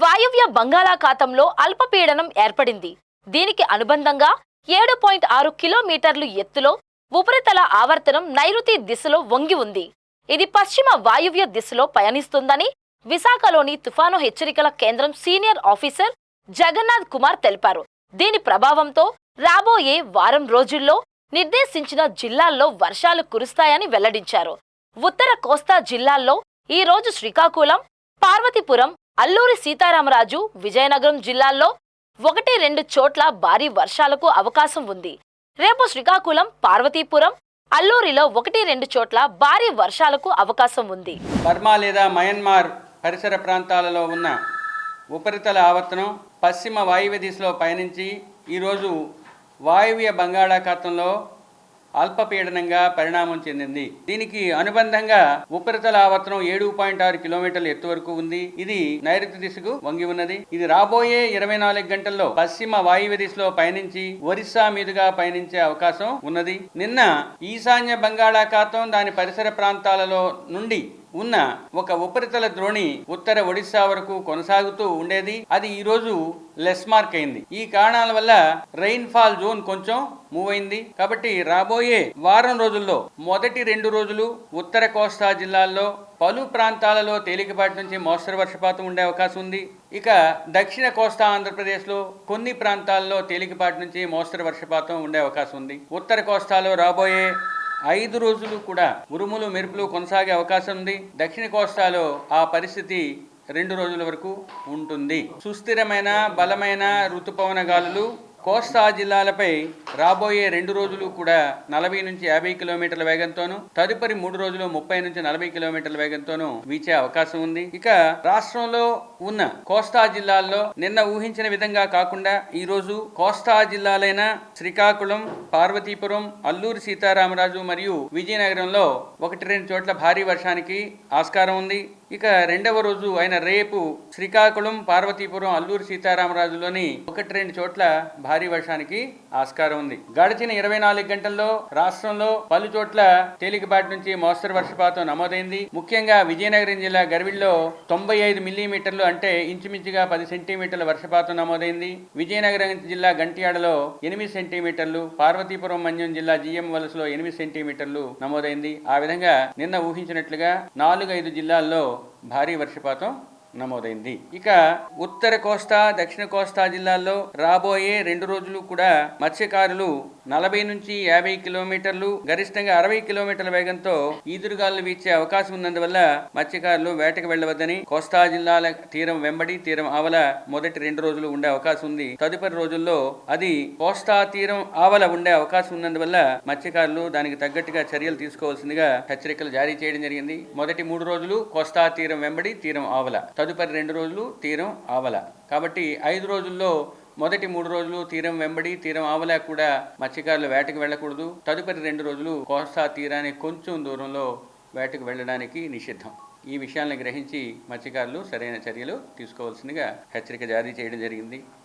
వాయువ్య బంగాళాఖాతంలో అల్పపీడనం ఏర్పడింది. దీనికి అనుబంధంగా 7.6 కిలోమీటర్లు ఎత్తులో ఉపరితల ఆవర్తనం నైరుతి దిశలో వంగి ఉంది. ఇది పశ్చిమ వాయువ్య దిశలో పయనిస్తుందని విశాఖలోని తుఫాను హెచ్చరికల కేంద్రం సీనియర్ ఆఫీసర్ జగన్నాథ్ కుమార్ తెలిపారు. దీని ప్రభావంతో రాబోయే వారం రోజుల్లో నిర్దేశించిన జిల్లాల్లో వర్షాలు కురుస్తాయని వెల్లడించారు. ఉత్తర కోస్తా జిల్లాల్లో ఈ రోజు శ్రీకాకుళం, పార్వతీపురం, అల్లూరి సీతారామరాజు, విజయనగరం జిల్లాల్లో 1-2 చోట్ల భారీ వర్షాలకు అవకాశం ఉంది. రేపు శ్రీకాకుళం, పార్వతీపురం, అల్లూరిలో 1-2 చోట్ల భారీ వర్షాలకు అవకాశం ఉంది. బర్మా లేదా మయన్మార్ పరిసర ప్రాంతాలలో ఉన్న ఉపరితల ఆవర్తనం పశ్చిమ వాయువ్య దిశలో పయనించి ఈరోజు వాయువ్య బంగాళాఖాతంలో అల్పపీడనంగా పరిణామం చెందింది. దీనికి అనుబంధంగా ఉపరితల ఆవర్తనం 7.6 కిలోమీటర్ల ఎత్తు వరకు ఉంది. ఇది నైరుతి దిశకు వంగి ఉన్నది. ఇది రాబోయే 24 గంటల్లో పశ్చిమ వాయువ్య దిశలో పయనించి ఒరిస్సా మీదుగా పయనించే అవకాశం ఉన్నది. నిన్న ఈశాన్య బంగాళాఖాతం దాని పరిసర ప్రాంతాలలో నుండి ఉన్న ఒక ఉపరితల ద్రోణి ఉత్తర ఒడిశా వరకు కొనసాగుతూ ఉండేది. అది ఈరోజు లెస్ మార్క్ అయింది. ఈ కారణాల వల్ల రెయిన్ ఫాల్ జోన్ కొంచెం మూవ్ అయింది. కాబట్టి రాబోయే వారం రోజుల్లో మొదటి 2 రోజులు ఉత్తర కోస్తా జిల్లాల్లో పలు ప్రాంతాలలో తేలికపాటి నుంచి మోస్తరు వర్షపాతం ఉండే అవకాశం ఉంది. ఇక దక్షిణ కోస్తా ఆంధ్రప్రదేశ్లో కొన్ని ప్రాంతాల్లో తేలికపాటి నుంచి మోస్తరు వర్షపాతం ఉండే అవకాశం ఉంది. ఉత్తర కోస్తాలో రాబోయే 5 రోజులు కూడా ఉరుములు మెరుపులు కొనసాగే అవకాశం ఉంది. దక్షిణ కోస్తాలో ఆ పరిస్థితి 2 రోజుల వరకు ఉంటుంది. సుస్థిరమైన బలమైన ఋతుపవన గాలులు కోస్తా జిల్లాలపై రాబోయే 2 రోజులు కూడా 40 నుంచి 50 కిలోమీటర్ల వేగంతోనూ, తదుపరి 3 రోజులు 30 నుంచి 40 కిలోమీటర్ల వేగంతోనూ వీచే అవకాశం ఉంది. ఇక రాష్ట్రంలో ఉన్న కోస్తా జిల్లాల్లో నిన్న ఊహించిన విధంగా కాకుండా ఈ రోజు కోస్తా జిల్లాలైన శ్రీకాకుళం, పార్వతీపురం, అల్లూరి సీతారామరాజు మరియు విజయనగరంలో 1-2 చోట్ల భారీ వర్షానికి ఆస్కారం ఉంది. ఇక రెండవ రోజు అయిన రేపు శ్రీకాకుళం, పార్వతీపురం, అల్లూరి సీతారామరాజులోని 1-2 చోట్ల భారీ వర్షానికి ఆస్కారం ఉంది. గడిచిన 24 గంటల్లో రాష్ట్రంలో పలు చోట్ల తేలికపాటి నుంచి మోస్తరు వర్షపాతం నమోదైంది. ముఖ్యంగా విజయనగరం జిల్లా గర్విల్లో 95 మిల్లీమీటర్లు అంటే ఇంచుమించుగా 10 సెంటీమీటర్ల వర్షపాతం నమోదైంది. విజయనగరం జిల్లా గంట్యాడలో 8 సెంటీమీటర్లు, పార్వతీపురం మన్యం జిల్లా జిఎం వలసలో 8 సెంటీమీటర్లు నమోదైంది. ఆ విధంగా నిన్న ఊహించినట్లుగా 4-5 జిల్లాల్లో భారీ వర్షపాతం నమోదైంది. ఇక ఉత్తర కోస్తా, దక్షిణ కోస్తా జిల్లాల్లో రాబోయే 2 రోజులు కూడా మత్స్యకారులు 40 నుంచి 50 కిలోమీటర్లు, గరిష్టంగా 60 కిలోమీటర్ల వేగంతో ఈదురుగాలు వీచే అవకాశం ఉన్నందువల్ల మత్స్యకారులు వేటకు వెళ్లవద్దని కోస్తా జిల్లాల తీరం వెంబడి తీరం ఆవల మొదటి 2 రోజులు ఉండే అవకాశం ఉంది. తదుపరి రోజుల్లో అది కోస్తా తీరం ఆవల ఉండే అవకాశం ఉన్నందువల్ల మత్స్యకారులు దానికి తగ్గట్టుగా చర్యలు తీసుకోవాల్సిందిగా హెచ్చరికలు జారీ చేయడం జరిగింది. మొదటి 3 రోజులు కోస్తా తీరం వెంబడి తీరం ఆవల, తదుపరి 2 రోజులు తీరం ఆవల. కాబట్టి 5 రోజుల్లో మొదటి 3 రోజులు తీరం వెంబడి తీరం ఆవల కూడా మత్స్యకారులు వేటకు వెళ్ళకూడదు. తదుపరి 2 రోజులు కోస్తా తీరానికి కొంచెం దూరంలో వేటకు వెళ్ళడానికి నిషిద్ధం. ఈ విషయాలను గ్రహించి మత్స్యకారులు సరైన చర్యలు తీసుకోవాల్సిందిగా హెచ్చరిక జారీ చేయడం జరిగింది.